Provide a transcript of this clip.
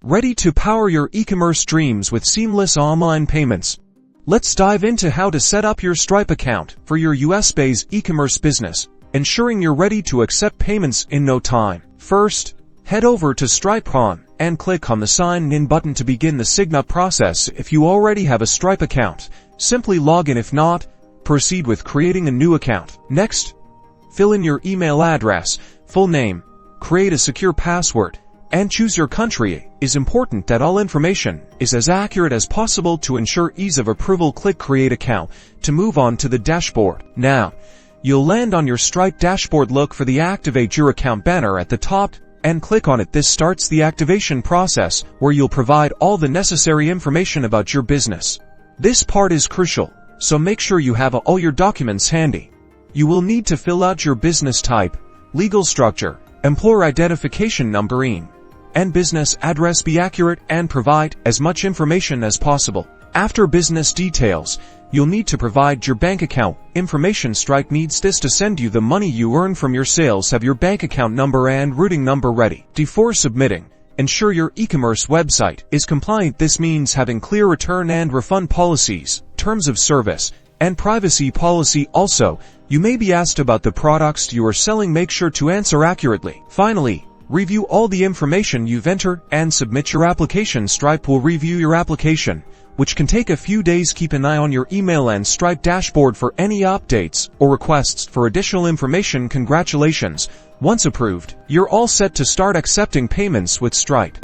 Ready to power your e-commerce dreams with seamless online payments? Let's dive into how to set up your Stripe account for your US-based e-commerce business, ensuring you're ready to accept payments in no time. First, head over to Stripe.com and click on the Sign In button to begin the sign-up process. If you already have a Stripe account, simply log in. If not, proceed with creating a new account. Next, fill in your email address, full name, create a secure password, and choose your country. It is important that all information is as accurate as possible to ensure ease of approval. Click Create Account to move on to the dashboard. Now, you'll land on your Stripe dashboard. Look for the Activate Your Account banner at the top and click on it. This starts the activation process, where you'll provide all the necessary information about your business. This part is crucial, so make sure you have all your documents handy. You will need to fill out your business type, legal structure, employer identification number, and business address. Be accurate and provide as much information as possible. After business details, you'll need to provide your bank account information. Stripe needs this to send you the money you earn from your sales. Have your bank account number and routing number ready. Before submitting, ensure your e-commerce website is compliant. This means having clear return and refund policies, terms of service, and privacy policy. Also, you may be asked about the products you are selling. Make sure to answer accurately. Finally, review all the information you've entered and submit your application. Stripe will review your application, which can take a few days. Keep an eye on your email and Stripe dashboard for any updates or requests for additional information. Congratulations! Once approved, you're all set to start accepting payments with Stripe.